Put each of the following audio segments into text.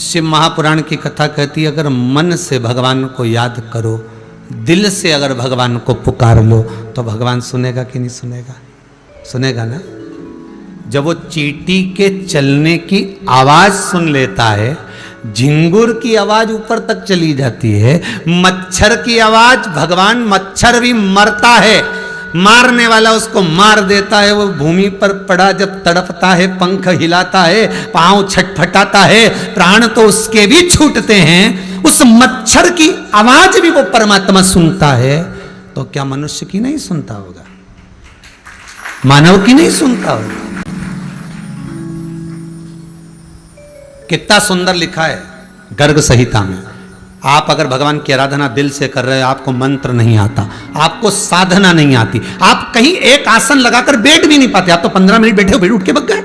शिव महापुराण की कथा कहती है, अगर मन से भगवान को याद करो, दिल से अगर भगवान को पुकार लो तो भगवान सुनेगा कि नहीं सुनेगा? सुनेगा ना। जब वो चींटी के चलने की आवाज सुन लेता है, झिंगुर की आवाज ऊपर तक चली जाती है, मच्छर की आवाज, भगवान मच्छर भी मरता है, मारने वाला उसको मार देता है, वो भूमि पर पड़ा जब तड़पता है, पंख हिलाता है, पांव छटपटाता है, प्राण तो उसके भी छूटते हैं, उस मच्छर की आवाज भी वो परमात्मा सुनता है, तो क्या मनुष्य की नहीं सुनता होगा? मानव की नहीं सुनता होगा? कितना सुंदर लिखा है गर्ग संहिता में। आप अगर भगवान की आराधना दिल से कर रहे हैं, आपको मंत्र नहीं आता, आपको साधना नहीं आती, आप कहीं एक आसन लगाकर बैठ भी नहीं पाते, आप तो 15 मिनट बैठे हो, बैठ उठ के बग गए,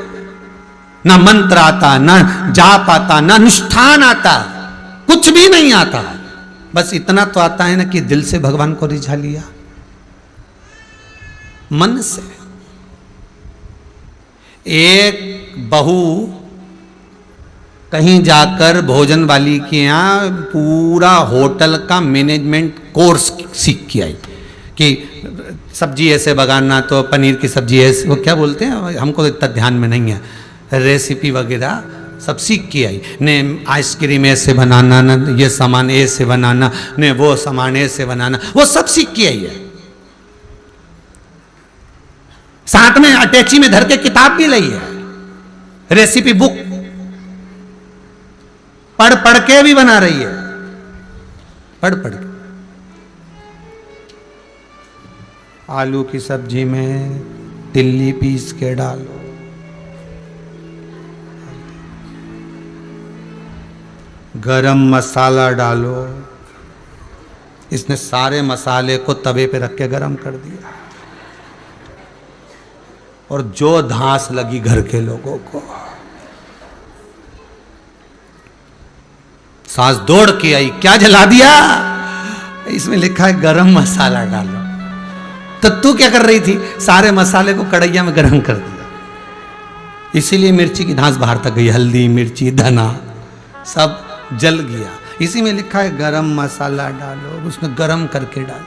ना मंत्र आता, ना जाप आता, ना अनुष्ठान आता, कुछ भी नहीं आता। बस इतना तो आता है ना कि दिल से भगवान को रिझा लिया, मन से। एक बहू कहीं जाकर भोजन वाली के यहाँ पूरा होटल का मैनेजमेंट कोर्स सीख के आई कि सब्जी ऐसे बनाना, तो पनीर की सब्जी ऐसे, वो क्या बोलते हैं, हमको तो इतना ध्यान में नहीं है, रेसिपी वगैरह सब सीख के आई ने। आइसक्रीम ऐसे बनाना, न ये सामान ऐसे बनाना, ने वो सामान ऐसे बनाना, वो सब सीख के आई है। साथ में अटैची में धर के किताब भी लाई है, रेसिपी बुक, पढ़ पढ़ के भी बना रही है, पढ़ पढ़ के। आलू की सब्जी में तिल्ली पीस के डालो, गरम मसाला डालो, इसने सारे मसाले को तवे पे रख के गरम कर दिया, और जो धांस लगी घर के लोगों को, सास दौड़ के आई, क्या जला दिया? इसमें लिखा है गरम मसाला डालो। तो तू क्या कर रही थी? सारे मसाले को कढ़ैया में गरम कर दिया, इसीलिए मिर्ची की धांस बाहर तक गई, हल्दी मिर्ची धना सब जल गया। इसी में लिखा है गरम मसाला डालो, उसमें गरम करके डाल।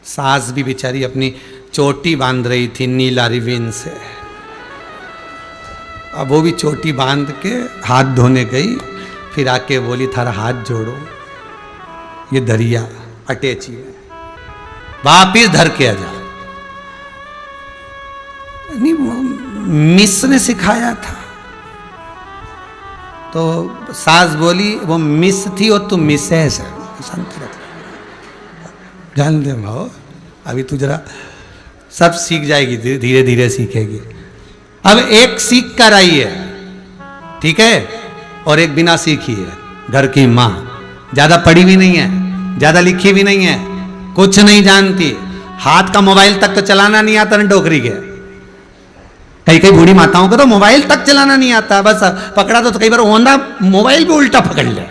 सास भी बेचारी अपनी चोटी बांध रही थी नीला रिबन से, अब वो भी चोटी बांध के हाथ धोने गई, फिर आके बोली थारा हाथ जोड़ो, ये दरिया अटैची है, वापिस धर के आ जा। नहीं, मिस ने सिखाया था। तो सास बोली वो मिस थी और तू मिसेस है, शांति रख, जान दे माओ, अभी तू जरा सब सीख जाएगी, धीरे धीरे सीखेगी। अब एक सीख कर आई है, ठीक है, और एक बिना सीखी है, घर की माँ, ज्यादा पढ़ी भी नहीं है, ज्यादा लिखी भी नहीं है, कुछ नहीं जानती, हाथ का मोबाइल तक तो चलाना नहीं आता ना डोकरी के। कई कई बूढ़ी माताओं को तो मोबाइल तक चलाना नहीं आता, बस पकड़ा तो कई बार ओंधा मोबाइल भी उल्टा पकड़ ले,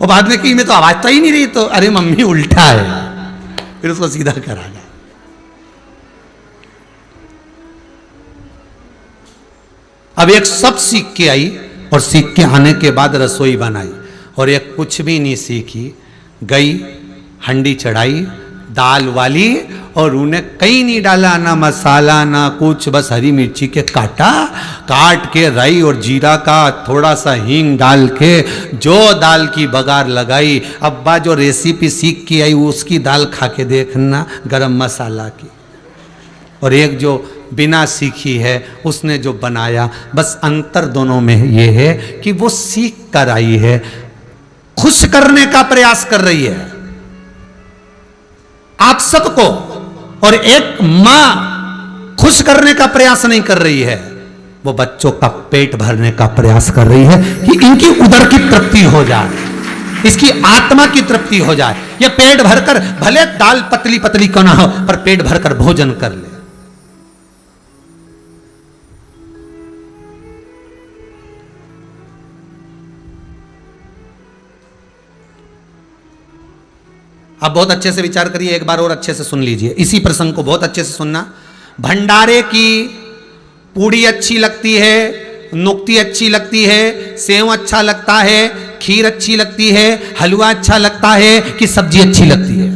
और बाद में कि मैं तो आवाज तो ही नहीं रही, तो अरे मम्मी उल्टा है, फिर उसको सीधा करा। अब एक सब सीख के आई, और सीख के आने के बाद रसोई बनाई, और एक कुछ भी नहीं सीखी, गई हंडी चढ़ाई दाल वाली, और उन्हें कहीं नहीं डाला, ना मसाला ना कुछ, बस हरी मिर्ची के काट के राई और जीरा का थोड़ा सा हींग डाल के जो दाल की बघार लगाई। अब्बा जो रेसिपी सीख के आई उसकी दाल खा के देखना, गरम मसाला की, और एक जो बिना सीखी है उसने जो बनाया, बस अंतर दोनों में ये है कि वो सीख कर आई है, खुश करने का प्रयास कर रही है आप सबको, और एक मां खुश करने का प्रयास नहीं कर रही है, वो बच्चों का पेट भरने का प्रयास कर रही है कि इनकी उदर की तृप्ति हो जाए, इसकी आत्मा की तृप्ति हो जाए। ये पेट भरकर, भले दाल पतली पतली क्यों ना हो, पर पेट भरकर भोजन कर ले। अब बहुत अच्छे से विचार करिए, एक बार और अच्छे से सुन लीजिए, इसी प्रसंग को बहुत अच्छे से सुनना। भंडारे की पूड़ी अच्छी लगती है, नुक्ती अच्छी लगती है, सेव अच्छा लगता है, खीर अच्छी लगती है, हलवा अच्छा लगता है कि सब्जी अच्छी लगती है?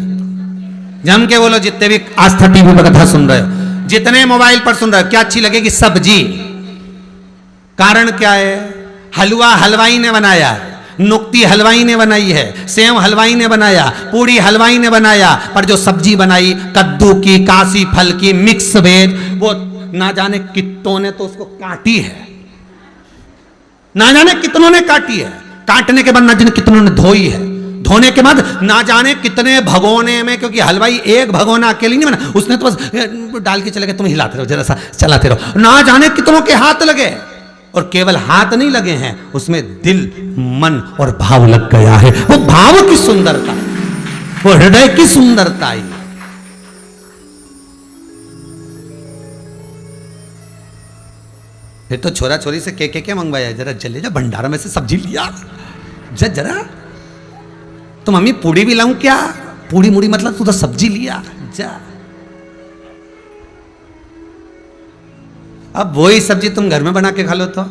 जम के बोलो, जितने भी आस्था टीवी पर कथा सुन रहे हो, जितने मोबाइल पर सुन रहे हो, क्या अच्छी लगेगी? सब्जी। कारण क्या है? हलवा हलवाई ने बनाया, नुक्ती हलवाई ने बनाई है, सेव हलवाई ने बनाया, पूड़ी हलवाई ने बनाया, पर जो सब्जी बनाई कद्दू की, काशी फल की, मिक्स वेज, वो ना जाने कितनों ने तो उसको काटी है, ना जाने कितनों ने काटी है, काटने के बाद ना जाने कितनों ने धोई है, धोने के बाद ना जाने कितने भगोने में, क्योंकि हलवाई एक भगोना अकेले नहीं बना, उसने तो बस डाल के चले गए, तुम हिलाते रहो, जरा सा चलाते रहो, ना जाने कितनों के हाथ लगे। और केवल हाथ नहीं लगे हैं, उसमें दिल, मन और भाव लग गया है। वो भाव की सुंदरता, वो हृदय की सुंदरता है। फिर तो छोरा छोरी से के मंगवाया, जरा जल्दी जा भंडारा में से सब्जी लिया, जरा तो मम्मी पूड़ी भी लाऊं क्या? पूड़ी मुड़ी मतलब तू तो सब्जी लिया जा। अब वही सब्जी तुम घर में बना के खा लो तो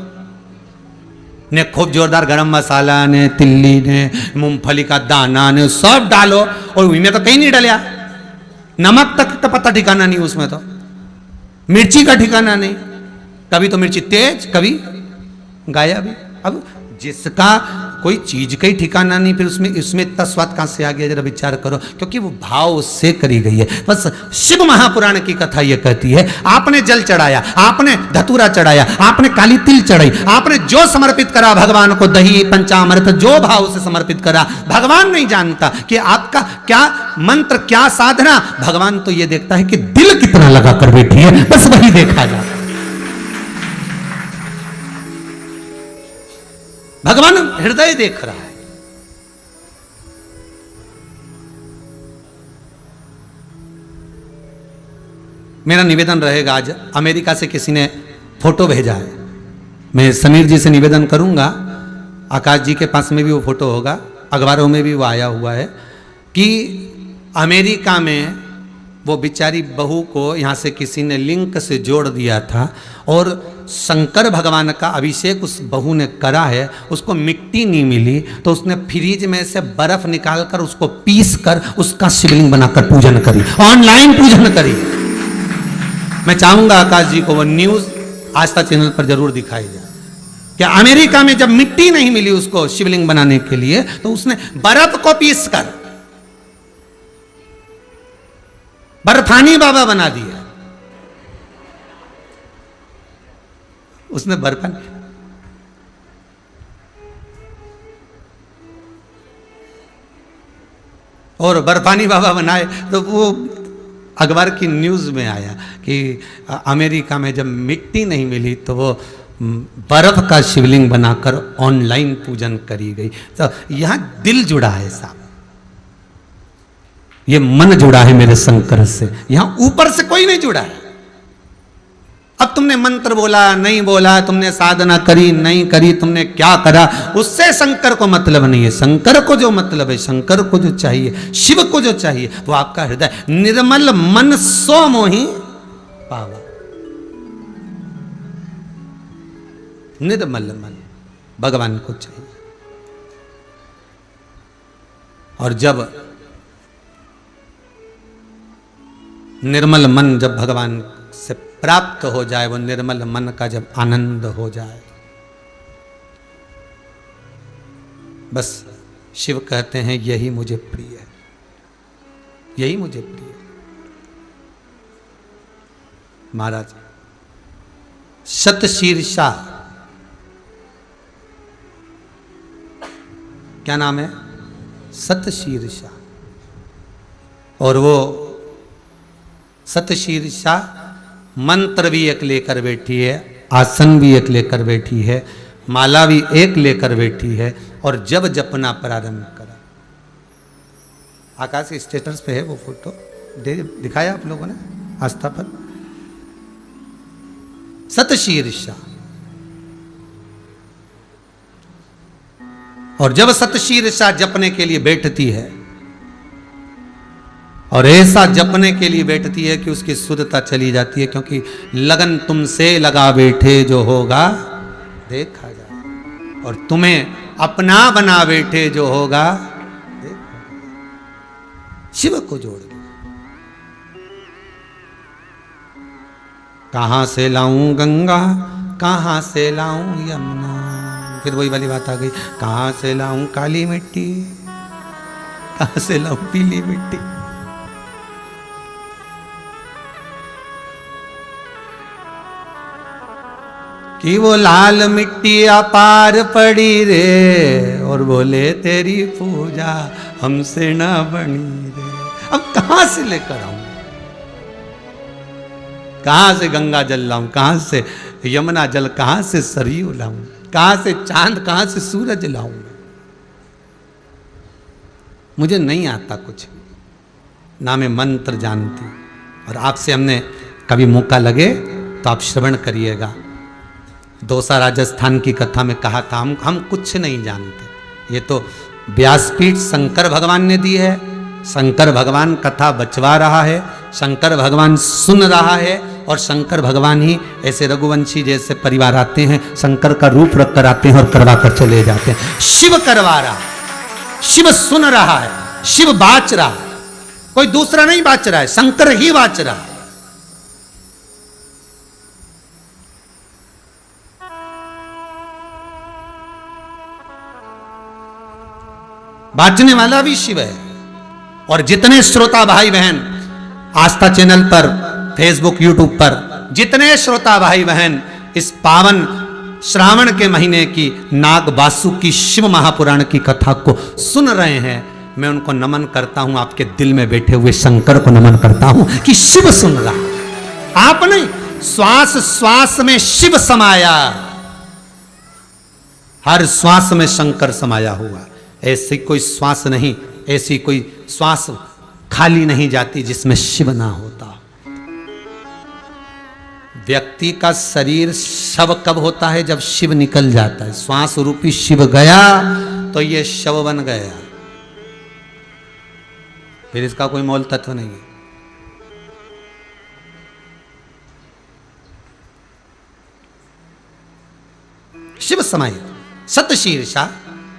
ने खूब जोरदार गरम मसाला ने, तिल्ली ने, मूंगफली का दाना ने, सब डालो, और उसमें तो कहीं नहीं डालिया, नमक तक का पता ठिकाना नहीं उसमें, तो मिर्ची का ठिकाना नहीं, कभी तो मिर्ची तेज, कभी गायब। अब जिसका कोई चीज का ही ठिकाना नहीं, फिर उसमें इतना स्वाद कहां से आ गया? जरा विचार करो, क्योंकि वो भाव उससे करी गई है। बस शिव महापुराण की कथा ये कहती है, आपने जल चढ़ाया, आपने धतूरा चढ़ाया, आपने काली तिल चढ़ाई, आपने जो समर्पित करा भगवान को, दही पंचामृत, जो भाव से समर्पित करा, भगवान नहीं जानता कि आपका क्या मंत्र, क्या साधना, भगवान तो ये देखता है कि दिल कितना लगा कर बैठी है, बस वही देखा जाता है। भगवान हृदय देख रहा है। मेरा निवेदन रहेगा, आज अमेरिका से किसी ने फोटो भेजा है, मैं समीर जी से निवेदन करूंगा, आकाश जी के पास में भी वो फोटो होगा, अखबारों में भी वो आया हुआ है, कि अमेरिका में वो बेचारी बहू को यहाँ से किसी ने लिंक से जोड़ दिया था, और शंकर भगवान का अभिषेक उस बहू ने करा है, उसको मिट्टी नहीं मिली, तो उसने फ्रिज में से बर्फ निकाल कर उसको पीस कर उसका शिवलिंग बनाकर पूजन करी, ऑनलाइन पूजन करी। मैं चाहूंगा आकाश जी को वो न्यूज आस्था चैनल पर जरूर दिखाई जाए, कि अमेरिका में जब मिट्टी नहीं मिली उसको शिवलिंग बनाने के लिए, तो उसने बर्फ को पीस कर बर्फानी बाबा बना दिया, उसने बर्फानी। और बर्फानी बाबा बनाए तो वो अखबार की न्यूज में आया कि अमेरिका में जब मिट्टी नहीं मिली तो वो बर्फ का शिवलिंग बनाकर ऑनलाइन पूजन करी गई। तो यहां दिल जुड़ा है साहब, ये मन जुड़ा है मेरे शंकर से, यहां ऊपर से कोई नहीं जुड़ा है। अब तुमने मंत्र बोला नहीं बोला, तुमने साधना करी नहीं करी, तुमने क्या करा, उससे शंकर को मतलब नहीं है। शंकर को जो मतलब है, शंकर को जो चाहिए, शिव को जो चाहिए, वो आपका हृदय। निर्मल मन सो मोहि पावा, निर्मल मन भगवान को चाहिए। और जब निर्मल मन जब भगवान से प्राप्त हो जाए, वो निर्मल मन का जब आनंद हो जाए, बस शिव कहते हैं यही मुझे प्रिय है, यही मुझे प्रिय है। महाराज शतशीर्षा, क्या नाम है? शतशीर्षा। और वो शतशीर्षा मंत्र भी एक लेकर बैठी है, आसन भी एक लेकर बैठी है, माला भी एक लेकर बैठी है, और जब जपना प्रारंभ करा। आकाश के स्टेटस पे है वो फोटो, दिखाया आप लोगों ने आस्था पर। शतशीर्षा, और जब शतशीर्षा जपने के लिए बैठती है, और ऐसा जपने के लिए बैठती है कि उसकी शुद्धता चली जाती है, क्योंकि लगन तुमसे लगा बैठे जो होगा देखा जाए, और तुम्हें अपना बना बैठे जो होगा देखा जाए। शिव को जोड़ दो। कहां से लाऊं गंगा, कहां से लाऊं यमुना, फिर वही वाली बात आ गई, कहां से लाऊं काली मिट्टी, कहां से लाऊं पीली मिट्टी। कि वो लाल मिट्टी अपार पड़ी रे, और बोले तेरी पूजा हमसे ना बनी रे। अब कहां से लेकर आऊं, कहां से गंगा जल लाऊं, कहां से यमुना जल, कहां से सरयू लाऊं, कहां से चांद, कहां से सूरज लाऊं। मुझे नहीं आता कुछ, ना मैं मंत्र जानती। और आपसे हमने कभी मौका लगे तो आप श्रवण करिएगा। दौसा राजस्थान की कथा में कहा था, हम कुछ नहीं जानते। ये तो व्यासपीठ शंकर भगवान ने दी है, शंकर भगवान कथा बचवा रहा है, शंकर भगवान सुन रहा है, और शंकर भगवान ही ऐसे रघुवंशी जैसे परिवार आते हैं, शंकर का रूप रख कर आते हैं और करवा कर चले जाते हैं। शिव करवा रहा है, शिव सुन रहा है, शिव बाच रहा है, कोई दूसरा नहीं बाच रहा है, शंकर ही बाच रहा है। बाचने वाला भी शिव है। और जितने श्रोता भाई बहन आस्था चैनल पर, फेसबुक, यूट्यूब पर जितने श्रोता भाई बहन इस पावन श्रावण के महीने की नाग वासुकी शिव महापुराण की कथा को सुन रहे हैं, मैं उनको नमन करता हूं। आपके दिल में बैठे हुए शंकर को नमन करता हूं कि शिव सुन रहा। आप नहीं, श्वास श्वास में शिव समाया, हर श्वास में शंकर समाया हुआ। ऐसी कोई श्वास नहीं, ऐसी कोई श्वास खाली नहीं जाती जिसमें शिव ना होता। व्यक्ति का शरीर शव कब होता है? जब शिव निकल जाता है। श्वास रूपी शिव गया तो ये शव बन गया, फिर इसका कोई मोल तत्व नहीं है। शिव समाई सतशीर्षा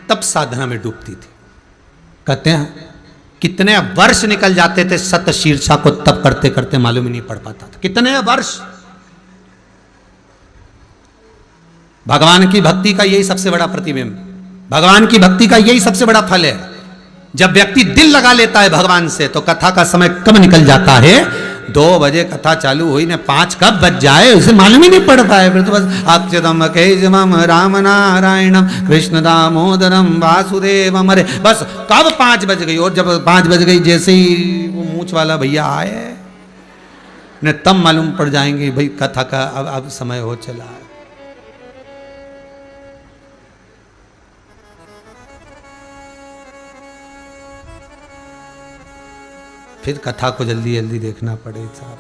तब साधना में डूबती थी। कहते हैं कितने वर्ष निकल जाते थे सतशीर्षा को तप करते करते, मालूम ही नहीं पड़ पाता था कितने वर्ष। भगवान की भक्ति का यही सबसे बड़ा प्रतिबिंब, भगवान की भक्ति का यही सबसे बड़ा फल है। जब व्यक्ति दिल लगा लेता है भगवान से, तो कथा का समय कब निकल जाता है। 2 बजे कथा चालू हुई ने 5 कब बज जाए उसे मालूम ही नहीं पड़ पाए। फिर तो बस अक्षतम केजमम राम नारायणम कृष्ण दामोदरम वासुदेवम, अरे बस कब 5 बज गई। और जब 5 बज गई, जैसे ही वो मूंछ वाला भैया आए ने, तब मालूम पड़ जाएंगे भाई कथा का अब समय हो चला है। फिर कथा को जल्दी जल्दी देखना पड़े साहब।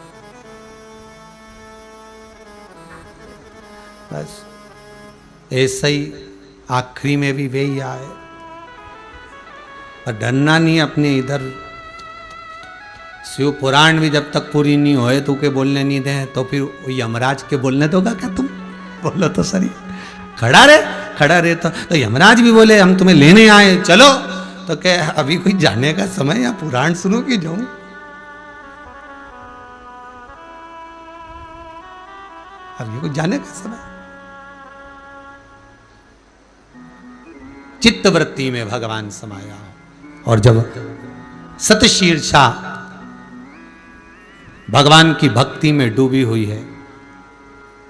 बस ऐसा ही आखिरी में भी वही आए, पर डरना नहीं अपने। इधर शिव पुराण भी जब तक पूरी नहीं होए तो के बोलने नहीं दे, तो फिर यमराज के बोलने दोगा क्या तुम? बोलो तो सही, खड़ा रहे तो यमराज भी बोले हम तुम्हें लेने आए, चलो। तो क्या अभी कोई जाने का समय, या पुराण सुनो कि जाऊं? अभी कोई जाने का समय। चित्त वृत्ति में भगवान समाया। और जब सतशीर्षा भगवान की भक्ति में डूबी हुई है,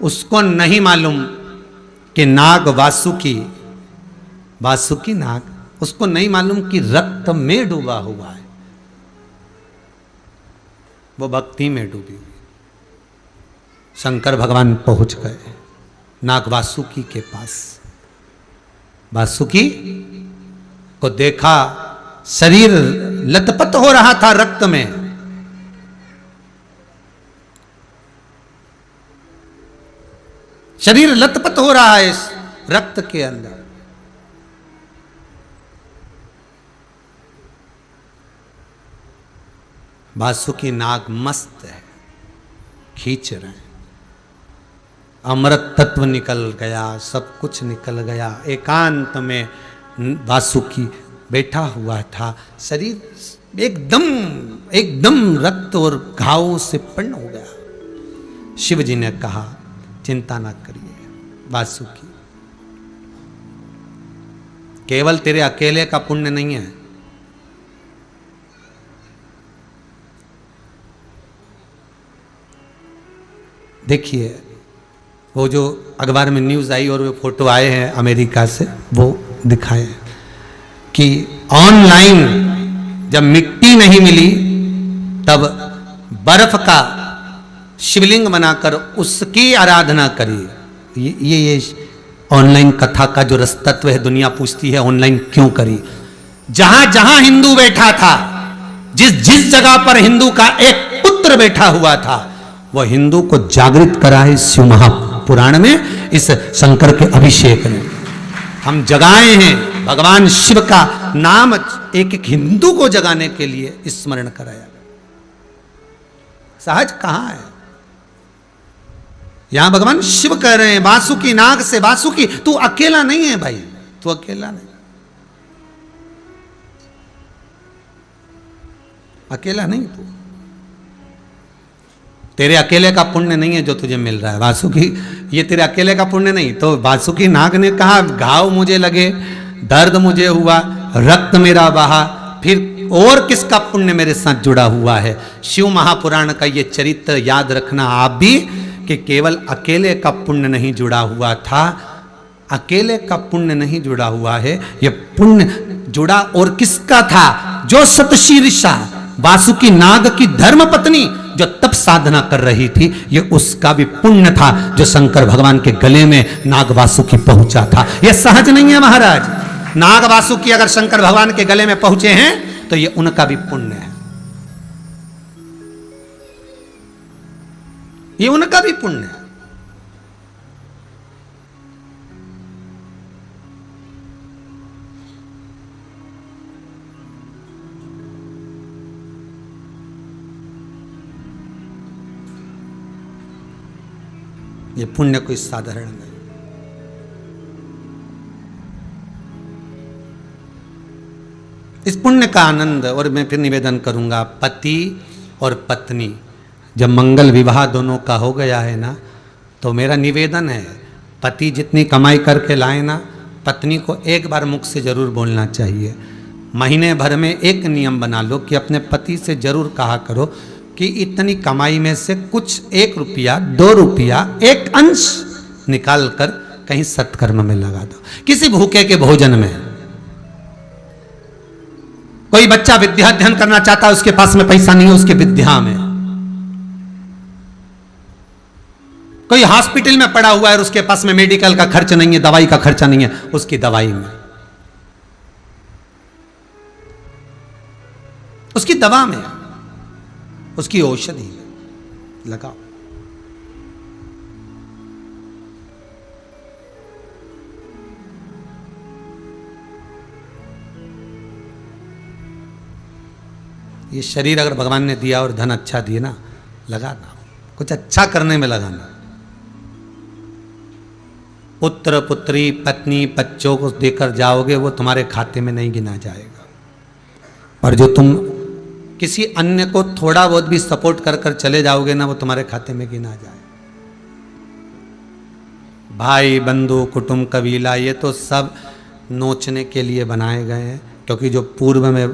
उसको नहीं मालूम कि नाग वासुकी नाग, उसको नहीं मालूम कि रक्त में डूबा हुआ है। वो भक्ति में डूबी हुई। शंकर भगवान पहुंच गए नाग वासुकी के पास। वासुकी को देखा, शरीर लथपथ हो रहा था रक्त में। शरीर लथपथ हो रहा है इस रक्त के अंदर। वासुकी नाग मस्त है, खींच रहे हैं, अमृत तत्व निकल गया, सब कुछ निकल गया। एकांत में वासुकी बैठा हुआ था, शरीर एकदम एकदम रक्त और घावों से पूर्ण हो गया। शिव जी ने कहा चिंता ना करिए वासुकी, केवल तेरे अकेले का पुण्य नहीं है, देखिए वो जो अखबार में न्यूज़ आई और वो फोटो आए हैं अमेरिका से, वो दिखाए कि ऑनलाइन जब मिट्टी नहीं मिली तब बर्फ का शिवलिंग बनाकर उसकी आराधना करी। ये ऑनलाइन कथा का जो रसतत्व है, दुनिया पूछती है ऑनलाइन क्यों करी। जहां जहां हिंदू बैठा था, जिस जिस जगह पर हिंदू का एक पुत्र बैठा हुआ था, वह हिंदू को जागृत करा है शिव महापुराण में, इस शंकर के अभिषेक में हम जगाए हैं। भगवान शिव का नाम एक एक हिंदू को जगाने के लिए स्मरण कराया। सहज कहां है? यहां भगवान शिव कह रहे हैं वासुकी नाग से, वासुकी तू अकेला नहीं है भाई, तू अकेला नहीं, अकेला नहीं तू, तेरे अकेले का पुण्य नहीं है जो तुझे मिल रहा है वासुकी, ये तेरे अकेले का पुण्य नहीं। तो वासुकी नाग ने कहा घाव मुझे लगे, दर्द मुझे हुआ, रक्त मेरा बहा, फिर और किसका पुण्य मेरे साथ जुड़ा हुआ है। शिव महापुराण का ये चरित्र याद रखना आप भी, कि केवल अकेले का पुण्य नहीं जुड़ा हुआ था, अकेले का पुण्य नहीं जुड़ा हुआ है, ये पुण्य जुड़ा और किसका था? जो सतशीर्षा वासुकी नाग की धर्म पत्नी जो तप साधना कर रही थी, ये उसका भी पुण्य था जो शंकर भगवान के गले में नाग वासुकी पहुंचा था। ये सहज नहीं है महाराज, नाग वासुकी अगर शंकर भगवान के गले में पहुंचे हैं तो ये उनका भी पुण्य है, ये उनका भी पुण्य है। ये पुण्य कोई साधारण नहीं। इस पुण्य का आनंद, और मैं फिर निवेदन करूंगा, पति और पत्नी जब मंगल विवाह दोनों का हो गया है ना, तो मेरा निवेदन है पति जितनी कमाई करके लाए ना, पत्नी को एक बार मुख से जरूर बोलना चाहिए। महीने भर में एक नियम बना लो कि अपने पति से जरूर कहा करो कि इतनी कमाई में से कुछ 1 रुपया 2 रुपया एक अंश निकाल कर कहीं सत्कर्म में लगा दो, किसी भूखे के भोजन में। कोई बच्चा विद्या अध्ययन करना चाहता है, उसके पास में पैसा नहीं है उसके विद्या में। कोई हॉस्पिटल में पड़ा हुआ है और उसके पास में मेडिकल का खर्च नहीं है, दवाई का खर्चा नहीं है, उसकी दवाई में, उसकी दवा में, उसकी औषधि लगाओ। ये शरीर अगर भगवान ने दिया और धन अच्छा दिए ना, लगाना, कुछ अच्छा करने में लगाना। पुत्र पुत्री पत्नी बच्चों को देकर जाओगे, वो तुम्हारे खाते में नहीं गिना जाएगा, और जो तुम किसी अन्य को थोड़ा बहुत भी सपोर्ट कर कर चले जाओगे ना, वो तुम्हारे खाते में गिना जाए। भाई बंधु कुटुंब कबीला ये तो सब नोचने के लिए बनाए गए हैं, क्योंकि जो पूर्व में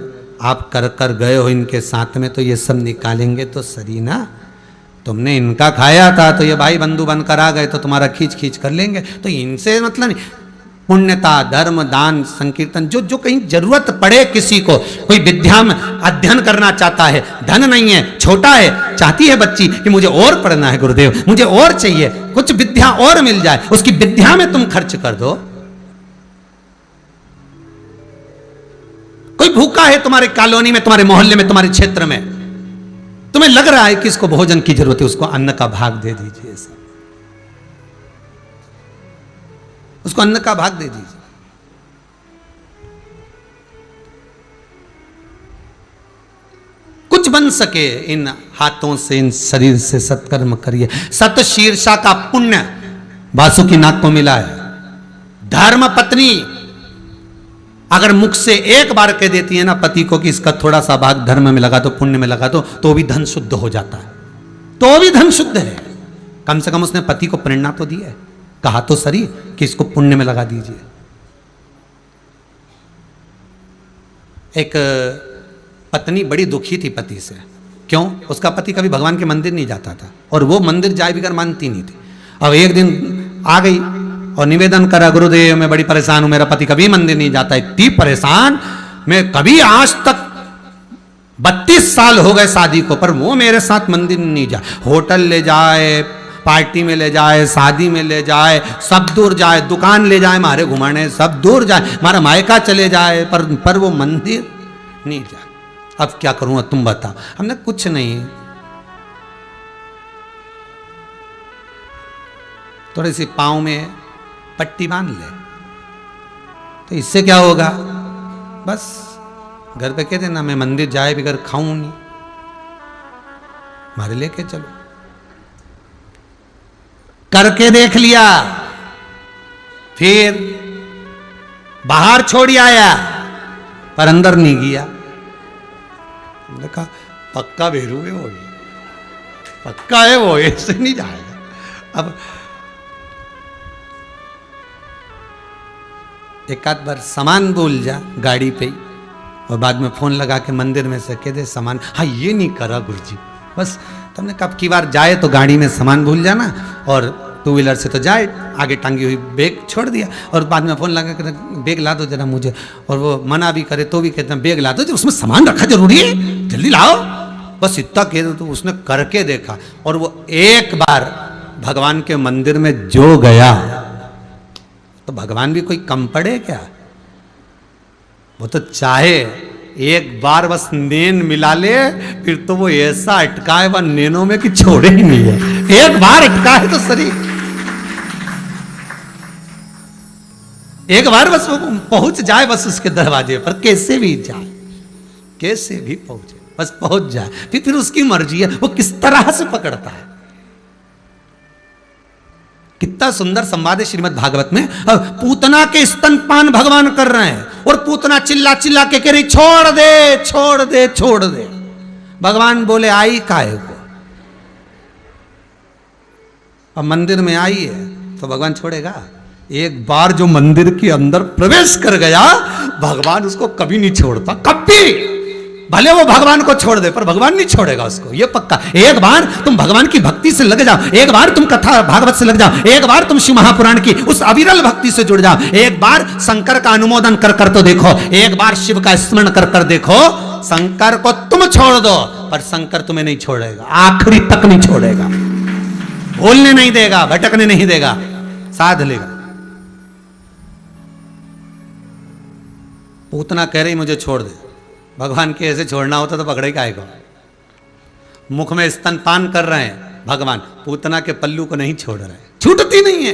आप कर कर गए हो इनके साथ में, तो ये सब निकालेंगे तो सही ना। तुमने इनका खाया था तो ये भाई बंधु बनकर आ गए तो तुम्हारा खींच खींच कर लेंगे, तो इनसे मतलब नहीं। पुण्यता, धर्म, दान, संकीर्तन, जो जो कहीं जरूरत पड़े किसी को, कोई विद्या में अध्ययन करना चाहता है, धन नहीं है, छोटा है, चाहती है बच्ची कि मुझे और पढ़ना है गुरुदेव, मुझे और चाहिए, कुछ विद्या और मिल जाए, उसकी विद्या में तुम खर्च कर दो। कोई भूखा है तुम्हारे कॉलोनी में, तुम्हारे मोहल्ले में, तुम्हारे क्षेत्र में, तुम्हें लग रहा है कि इसको भोजन की जरूरत है, उसको अन्न का भाग दे दीजिए, उसको अन्न का भाग दे दीजिए। कुछ बन बन सके इन हाथों से, इन शरीर से सत्कर्म करिए। सत शीर्षा का पुण्य वासुकी नाग को मिला है। धर्म पत्नी अगर मुख से एक बार कह देती है ना पति को कि इसका थोड़ा सा भाग धर्म में लगा दो, पुण्य में लगा दो, तो भी धन शुद्ध हो जाता है, तो भी धन शुद्ध है। कम से कम उसने पति को प्रेरणा तो दी है, कहा तो सही कि इसको पुण्य में लगा दीजिए। एक पत्नी बड़ी दुखी थी पति से। क्यों? उसका पति कभी भगवान के मंदिर नहीं जाता था और वो मंदिर जाए बिगर मानती नहीं थी। अब एक दिन आ गई और निवेदन करा, गुरुदेव मैं बड़ी परेशान हूं, मेरा पति कभी मंदिर नहीं जाता, इतनी परेशान, मैं कभी आज तक 32 साल हो गए शादी को, पर वो मेरे साथ मंदिर नहीं जाए। होटल ले जाए, पार्टी में ले जाए, शादी में ले जाए, सब दूर जाए, दुकान ले जाए मारे घुमाने, सब दूर जाए, हमारा मायका चले जाए, पर वो मंदिर नहीं जाए। अब क्या करूं, तुम बताओ। हमने कुछ नहीं, थोड़ी सी पांव में पट्टी बांध ले, तो इससे क्या होगा, बस घर पे कह देना मैं मंदिर जाए बगैर खाऊं नहीं, मारे लेके चलो। करके देख लिया, फिर बाहर छोड़ आया, पर अंदर नहीं गया। कहा पक्का भेरू है वो, पक्का है वो, ऐसे नहीं जाएगा। अब एक आध बार सामान भूल जा गाड़ी पे, और बाद में फोन लगा के मंदिर में से कह दे सामान, हाँ ये नहीं करा गुरुजी, बस तुमने कब की बार जाए तो गाड़ी में सामान भूल जाना, और टू व्हीलर से तो जाए, आगे टांगी हुई बैग छोड़ दिया, और बाद में फोन लगा कर बैग ला दो जरा मुझे, और वो मना भी करे तो भी कहते हैं बैग ला दो, उसमें सामान रखा जरूरी है, जल्दी लाओ, बस इतना कह दो। तो उसने करके देखा, और वो एक बार भगवान के मंदिर में जो गया, तो भगवान भी कोई कम पड़े क्या, वो तो चाहे एक बार बस नैन मिला ले, फिर तो वो ऐसा अटका है वह नैनों में कि छोड़े ही नहीं है। एक बार अटका है तो सही, एक बार बस वो पहुंच जाए बस उसके दरवाजे पर, कैसे भी जाए, कैसे भी पहुंचे, बस पहुंच जाए, फिर उसकी मर्जी है वो किस तरह से पकड़ता है। कितना सुंदर संवाद है श्रीमद् भागवत में। पूतना के स्तनपान भगवान कर रहे हैं, और पूतना चिल्ला चिल्ला के कह रही छोड़ दे छोड़ दे छोड़ दे। भगवान बोले आई काहे को, अब मंदिर में आई है तो भगवान छोड़ेगा? एक बार जो मंदिर के अंदर प्रवेश कर गया, भगवान उसको कभी नहीं छोड़ता, कभी। भले वो भगवान को छोड़ दे, पर भगवान नहीं छोड़ेगा उसको, ये पक्का। एक बार तुम भगवान की भक्ति से लग जाओ, एक बार तुम कथा भागवत से लग जाओ, एक बार तुम शिव महापुराण की उस अविरल भक्ति से जुड़ जाओ, एक बार शंकर का अनुमोदन कर कर तो देखो, एक बार शिव का स्मरण कर कर देखो। शंकर को तुम छोड़ दो, पर शंकर तुम्हें नहीं छोड़ेगा, आखिरी तक नहीं छोड़ेगा, भूलने नहीं देगा, भटकने नहीं देगा, साध लेगा। पूतना कह रही मुझे छोड़ दे, भगवान के ऐसे छोड़ना होता तो पकड़े का आएगा। मुख में स्तनपान कर रहे हैं भगवान, पूतना के पल्लू को नहीं छोड़ रहे, छूटती नहीं है।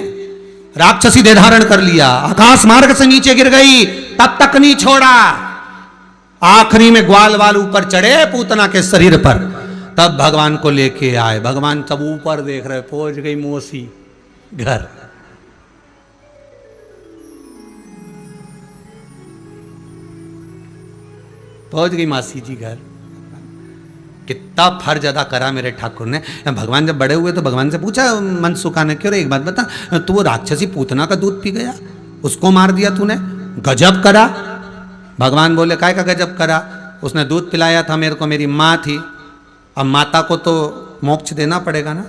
राक्षसी देह धारण कर लिया, आकाश मार्ग से नीचे गिर गई, तब तक नहीं छोड़ा। आखिरी में ग्वाल वाल ऊपर चढ़े पूतना के शरीर पर, तब भगवान को लेके आए। भगवान सब ऊपर देख रहे, पहुंच गई मौसी घर। पहुंच गई मासी जी घर। कितना फर्ज अदा करा मेरे ठाकुर ने। भगवान जब बड़े हुए तो भगवान से पूछा मनसुखा ने, क्यों रे एक बात बता, तू वो राक्षसी पूतना का दूध पी गया, उसको मार दिया तूने, गजब करा। भगवान बोले काय का गजब करा, उसने दूध पिलाया था मेरे को, मेरी माँ थी, अब माता को तो मोक्ष देना पड़ेगा ना,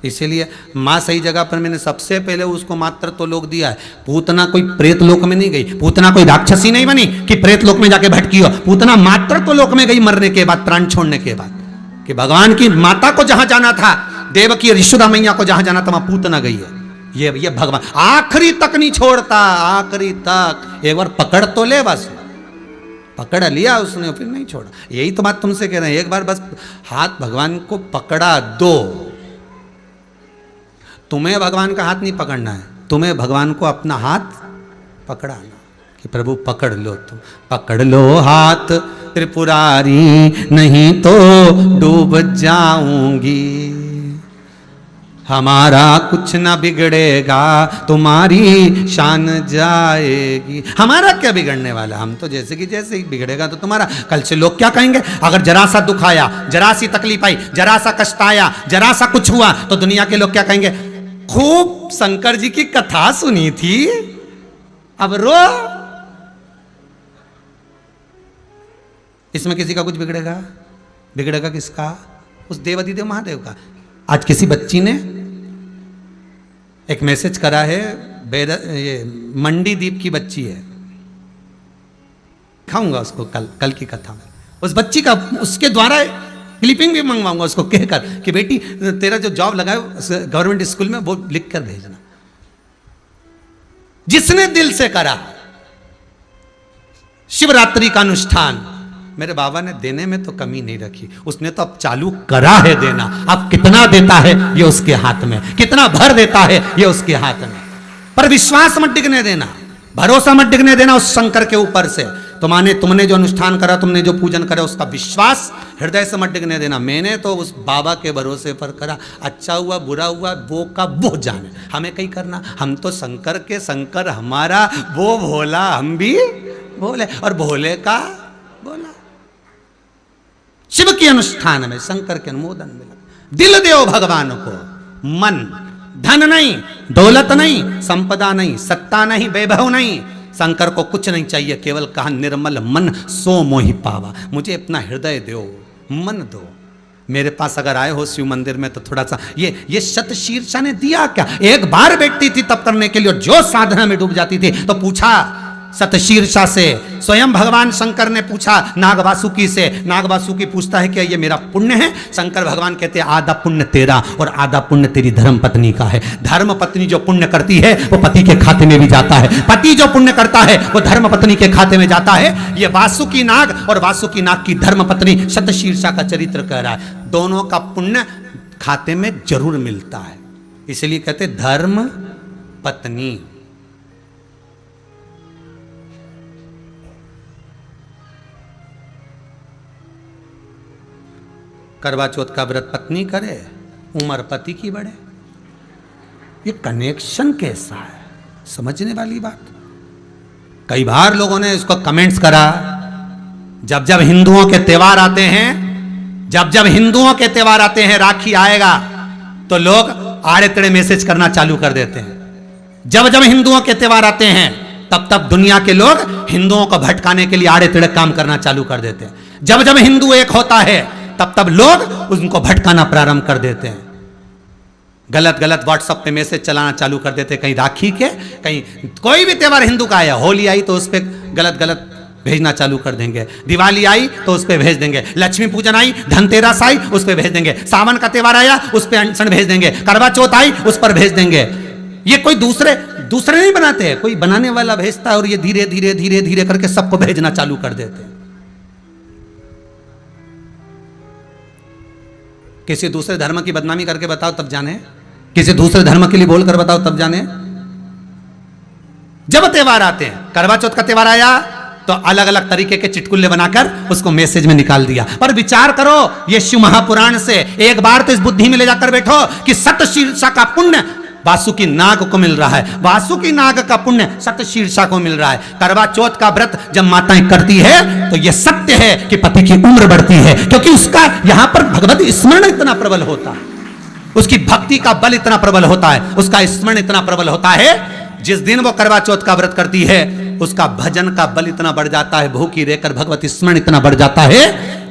इसीलिए माँ सही जगह पर मैंने सबसे पहले उसको मात्र तो लोक दिया है। पूतना कोई प्रेत लोक में नहीं गई, पूतना कोई राक्षसी नहीं बनी कि प्रेत लोक में जाके भटकी हो। पूतना मात्र तो लोक में गई मरने के बाद, प्राण छोड़ने के बाद, कि भगवान की माता को जहां जाना था, देवकी और यशोदा मैया को जहां जाना था, वहां पूतना गई है। ये भगवान आखिरी तक नहीं छोड़ता, आखिरी तक। एक बार पकड़ तो ले, बस पकड़ लिया उसने, फिर नहीं छोड़ा। यही तो बात तुमसे कह रहे हैं, एक बार बस हाथ भगवान को पकड़ा दो। तुम्हें भगवान का हाथ नहीं पकड़ना है, तुम्हें भगवान को अपना हाथ पकड़ाना, कि प्रभु पकड़ लो, तुम पकड़ लो हाथ त्रिपुरारी, नहीं तो डूब जाऊंगी। हमारा कुछ ना बिगड़ेगा, तुम्हारी शान जाएगी। हमारा क्या बिगड़ने वाला, हम तो जैसे कि जैसे ही, बिगड़ेगा तो तुम्हारा। कल से लोग क्या कहेंगे, अगर जरा सा दुख आया, जरा सी तकलीफ आई, जरा सा कष्ट आया, जरा सा कुछ हुआ, तो दुनिया के लोग क्या कहेंगे, खूब शंकर जी की कथा सुनी थी, अब रो। इसमें किसी का कुछ बिगड़ेगा? बिगड़ेगा किसका? उस देवाधिदेव महादेव का। आज किसी बच्ची ने एक मैसेज करा है, ये मंडी द्वीप की बच्ची है, खाऊंगा उसको कल की कथा में। उस बच्ची का, उसके द्वारा क्लिपिंग भी मंगवाऊंगा उसको, कहकर कि बेटी तेरा जो जॉब लगा है गवर्नमेंट स्कूल में, वो लिख कर भेजना। जिसने दिल से करा शिवरात्रि का अनुष्ठान, मेरे बाबा ने देने में तो कमी नहीं रखी, उसने तो अब चालू करा है देना। अब कितना देता है ये उसके हाथ में, कितना भर देता है ये उसके हाथ में। पर विश्वास मत डिगने देना, भरोसा मत डिगने देना उस शंकर के ऊपर से। तुमने जो अनुष्ठान करा, तुमने जो पूजन करा, उसका विश्वास हृदय से मत डिगने देना। मैंने तो उस बाबा के भरोसे पर करा, अच्छा हुआ बुरा हुआ वो का वो जाने, हमें कहीं करना। हम तो शंकर के शंकर, हमारा वो भोला, हम भी भोले, और भोले का बोला। शिव के अनुष्ठान में शंकर के अनुमोदन मिला। दिल देव भगवान को, मन, धन नहीं, दौलत नहीं, संपदा नहीं, सत्ता नहीं, वैभव नहीं, शंकर को कुछ नहीं चाहिए, केवल कहा निर्मल मन सो मोहि पावा। मुझे अपना हृदय दो, मन दो। मेरे पास अगर आए हो शिव मंदिर में तो थोड़ा सा ये शतशीर्षा ने दिया क्या? एक बार बैठती थी तप करने के लिए, और जो साधना में डूब जाती थी, तो पूछा शतशीर्षा से, स्वयं भगवान शंकर ने पूछा नागवासुकी से। नागवासुकी पूछता है कि ये मेरा पुण्य है? शंकर भगवान कहते हैं आधा पुण्य तेरा और आधा पुण्य तेरी धर्म पत्नी का है। धर्म पत्नी जो पुण्य करती है वो पति के खाते में भी जाता है, पति जो पुण्य करता है वो धर्म पत्नी के खाते में जाता है। ये वासुकी नाग और वासुकी नाग की धर्म पत्नी शतशीर्षा का चरित्र कह रहा है। दोनों का पुण्य खाते में जरूर मिलता है, इसलिए कहते धर्म पत्नी। करवा चौथ का व्रत पत्नी करे, उम्र पति की बढ़े। ये कनेक्शन कैसा है, समझने वाली बात। कई बार लोगों ने इसको कमेंट्स करा, जब जब हिंदुओं के त्योहार आते हैं, जब जब हिंदुओं के त्योहार आते हैं, राखी आएगा तो लोग आड़े तेड़े मैसेज करना चालू कर देते हैं। जब जब हिंदुओं के त्योहार आते हैं तब तब दुनिया के लोग हिंदुओं को भटकाने के लिए आड़े तेड़े काम करना चालू कर देते हैं। जब जब हिंदू एक होता है तब तब लोग उनको भटकाना प्रारंभ कर देते हैं। गलत गलत व्हाट्सएप पे मैसेज चलाना चालू कर देते हैं, कहीं राखी के, कहीं कोई भी त्योहार हिंदू का आया, होली आई तो उस पर गलत गलत भेजना चालू कर देंगे, दिवाली आई तो उस पर भेज देंगे, लक्ष्मी पूजन आई, धनतेरस आई उस पर भेज देंगे, सावन का त्योहार आया उस पर अनशन भेज देंगे, करवा चौथ आई उस पर भेज देंगे। ये कोई दूसरे नहीं बनाते हैं, कोई बनाने वाला भेजता है और ये धीरे धीरे धीरे धीरे करके सबको भेजना चालू कर देते हैं। किसी दूसरे धर्म की बदनामी करके बताओ तब जाने, किसी दूसरे धर्म के लिए बोलकर बताओ तब जाने। जब त्योहार आते हैं, करवा चौथ का त्योहार आया तो अलग अलग तरीके के चिटकुल्ले बनाकर उसको मैसेज में निकाल दिया। पर विचार करो, ये शिव महापुराण से एक बार तो इस बुद्धि में ले जाकर बैठो कि शतशीर्षा का पुण्य वासुकी नाग को मिल रहा है, वासुकी नाग का पुण्य शतशीर्षा को मिल रहा है। करवा चौथ का व्रत जब माताएं करती है तो यह सत्य है कि पति की उम्र बढ़ती है, क्योंकि उसका यहां पर भगवत स्मरण इतना प्रबल होता है, उसकी भक्ति का बल इतना प्रबल होता है, उसका स्मरण इतना प्रबल होता है। जिस दिन वो करवा चौथ का व्रत करती है उसका भजन का बल इतना बढ़ जाता है, भूखी रहकर भगवत स्मरण इतना बढ़ जाता है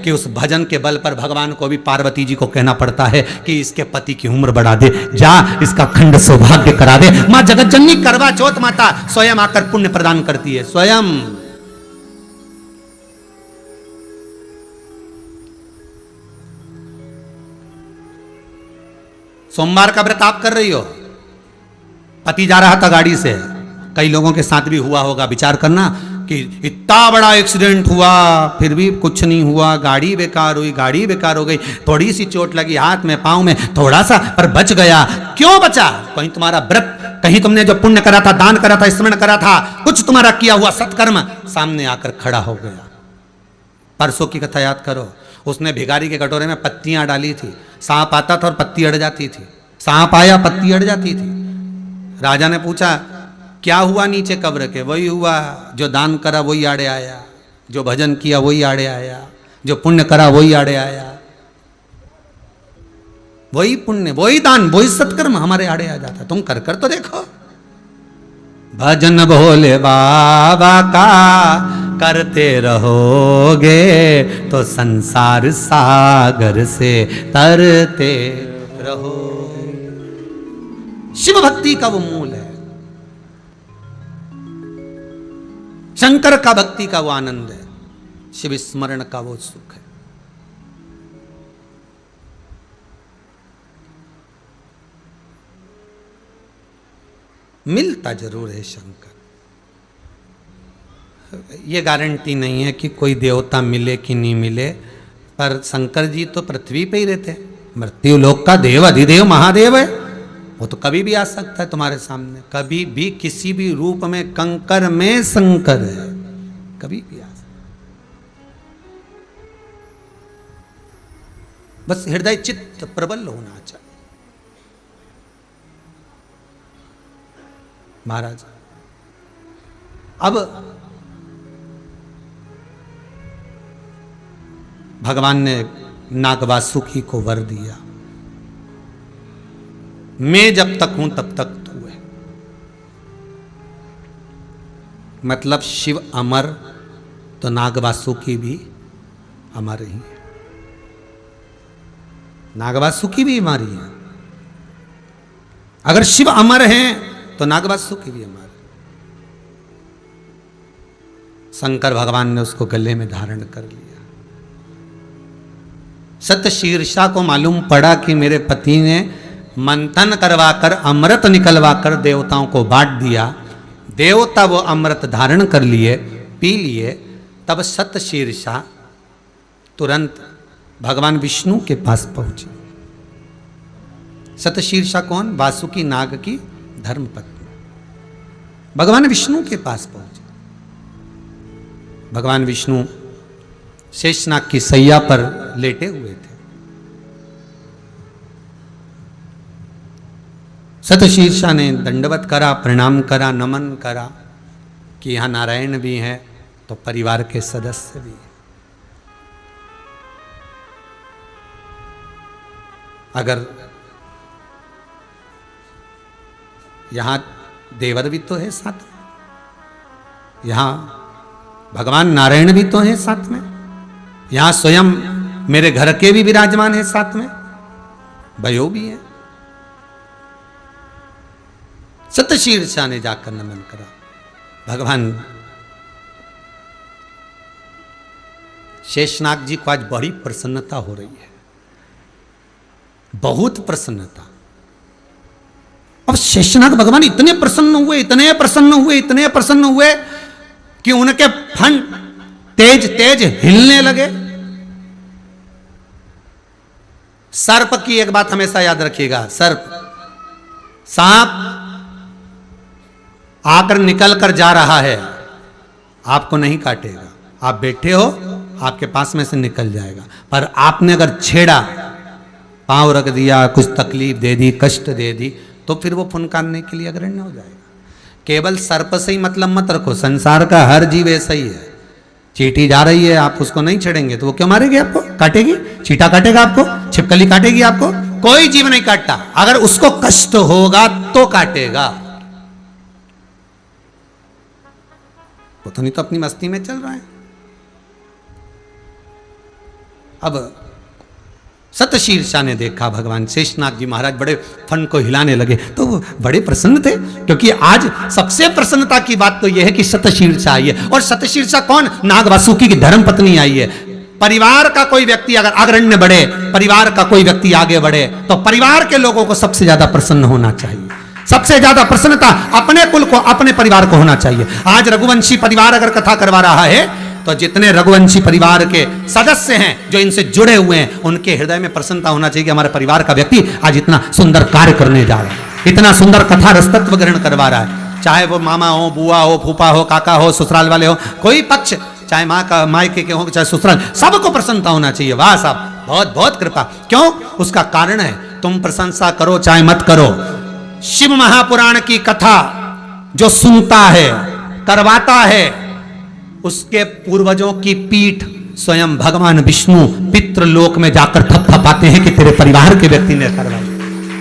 कि उस भजन के बल पर भगवान को भी पार्वती जी को कहना पड़ता है कि इसके पति की उम्र बढ़ा दे, जा इसका खंड सौभाग्य करा दे। मां जगत जननी करवा चौथ माता स्वयं आकर पुण्य प्रदान करती है, स्वयं। सोमवार का व्रत आप कर रही हो, पति जा रहा था गाड़ी से, कई लोगों के साथ भी हुआ होगा, विचार करना कि इतना बड़ा एक्सीडेंट हुआ फिर भी कुछ नहीं हुआ, गाड़ी बेकार हुई, गाड़ी बेकार हो गई, थोड़ी सी चोट लगी हाथ में पांव में थोड़ा सा, पर बच गया। क्यों बचा? कहीं तुम्हारा व्रत, कहीं तुमने जो पुण्य करा था, दान करा था, स्मरण करा था, कुछ तुम्हारा किया हुआ सत्कर्म सामने आकर खड़ा हो गया। परसों की कथा याद करो, उसने भिखारी के कटोरे में पत्तियां डाली थी, सांप आता था और पत्ती अड़ जाती थी, सांप आया पत्ती अड़ जाती थी। राजा ने पूछा क्या हुआ नीचे कब्र के? वही हुआ जो दान करा वही आड़े आया, जो भजन किया वही आड़े आया, जो पुण्य करा वही आड़े आया। वही पुण्य, वही दान, वही सत्कर्म हमारे आड़े आ जाता। तुम कर कर तो देखो। भजन भोले बाबा का करते रहोगे तो संसार सागर से तरते रहो। शिव भक्ति का वो मूल है, शंकर का भक्ति का वो आनंद है, शिव स्मरण का वो सुख है। मिलता जरूर है शंकर, ये गारंटी नहीं है कि कोई देवता मिले कि नहीं मिले, पर शंकर जी तो पृथ्वी पे ही रहते हैं, मृत्यु लोक का देव अधिदेव महादेव है, वो तो कभी भी आ सकता है तुम्हारे सामने, कभी भी किसी भी रूप में, कंकर में शंकर है, कभी भी आ सकता। बस हृदय चित्त प्रबल होना चाहिए। महाराज अब भगवान ने नागवासुकी को वर दिया, मैं जब तक हूं तब तक तू है। मतलब शिव अमर तो नागवासुकी भी अमर ही है, नागवासुकी भी हमारी है। अगर शिव अमर हैं तो नागवासुकी भी अमर। शंकर भगवान ने उसको गले में धारण कर लिया। सतशीर्षा को मालूम पड़ा कि मेरे पति ने मंथन करवाकर अमृत निकलवाकर देवताओं को बांट दिया, देवता वो अमृत धारण कर लिए, पी लिए। तब सतशीर्षा तुरंत भगवान विष्णु के पास पहुंची। सतशीर्षा कौन? वासुकी नाग की धर्मपत्नी। भगवान विष्णु के पास पहुंचे। भगवान विष्णु शेषनाग की सैया पर लेटे हुए थे। सतशीर्षा ने दंडवत करा, प्रणाम करा, नमन करा कि यहां नारायण भी हैं तो परिवार के सदस्य भी हैं। अगर यहां देवर भी तो है साथ में, यहां भगवान नारायण भी तो हैं साथ में, यहां स्वयं मेरे घर के भी विराजमान हैं साथ में, भयो भी है। सतशीर्षा ने जाकर नमन करा। भगवान शेषनाग जी को आज बड़ी प्रसन्नता हो रही है, बहुत प्रसन्नता। अब शेषनाग भगवान इतने प्रसन्न हुए, इतने प्रसन्न हुए, इतने प्रसन्न हुए कि उनके फन तेज तेज हिलने लगे। सर्प की एक बात हमेशा याद रखिएगा, सर्प, सांप आकर निकल कर जा रहा है, आपको नहीं काटेगा, आप बैठे हो, आपके पास में से निकल जाएगा। पर आपने अगर छेड़ा, पांव रख दिया, कुछ तकलीफ दे दी, कष्ट दे दी, तो फिर वो फुनकारने के लिए अग्रण्य हो जाएगा। केवल सर्प से ही मतलब मत रखो, संसार का हर जीव ऐसा ही है। चींटी जा रही है, आप उसको नहीं छेड़ेंगे तो वो क्यों मारेगी आपको? काटेगी? चींटा काटेगा आपको? छिपकली काटेगी आपको? कोई जीव नहीं काटता, अगर उसको कष्ट होगा तो काटेगा। वो तो नहीं तो अपनी मस्ती में चल रहा है। अब सतशीर्षा ने देखा भगवान शेषनाग जी महाराज बड़े फन को हिलाने लगे, तो वो बड़े प्रसन्न थे, क्योंकि आज सबसे प्रसन्नता की बात तो यह है कि सतशीर्षा आई है। और सतशीर्षा कौन? नाग वासुकी की धर्म पत्नी आई है। परिवार का कोई व्यक्ति अगर अग्रण्य बढ़े, परिवार का कोई व्यक्ति आगे बढ़े, तो परिवार के लोगों को सबसे ज्यादा प्रसन्न होना चाहिए। सबसे ज्यादा प्रसन्नता अपने कुल को, अपने परिवार को होना चाहिए। आज रघुवंशी परिवार अगर कथा करवा रहा है, तो जितने रघुवंशी परिवार के सदस्य हैं जो इनसे जुड़े हुए हैं, उनके हृदय में प्रसन्नता होना चाहिए कि हमारे परिवार का व्यक्ति आज इतना सुंदर कार्य करने जा रहा है, इतना सुंदर कथा रसतत्व ग्रहण करवा रहा है। चाहे वो मामा हो, बुआ हो, फूफा हो, काका हो, ससुराल वाले हो, कोई पक्ष चाहे माँ का मायके के हो चाहे ससुराल, सबको प्रसन्नता होना चाहिए। वाह साहब, बहुत बहुत कृपा। क्यों? उसका कारण है तुम प्रशंसा करो चाहे मत करो। शिव महापुराण की कथा जो सुनता है, करवाता है, उसके पूर्वजों की पीठ स्वयं भगवान विष्णु पितृलोक में जाकर थपथपाते हैं कि तेरे परिवार के व्यक्ति ने करवाई।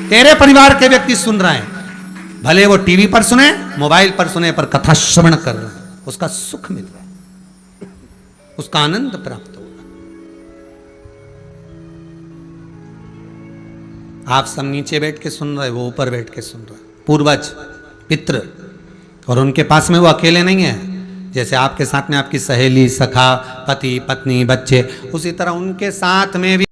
तेरे परिवार के व्यक्ति सुन रहे हैं, भले वो टीवी पर सुने, मोबाइल पर सुने, पर कथा श्रवण कर रहे हैं, उसका सुख मिल रहा है, उसका आनंद प्राप्त होगा। आप सब नीचे बैठ के सुन रहे, वो ऊपर बैठ के सुन रहा है, पूर्वज पितृ। और उनके पास में वो अकेले नहीं है, जैसे आपके साथ में आपकी सहेली, सखा, पति, पत्नी, बच्चे, उसी तरह उनके साथ में भी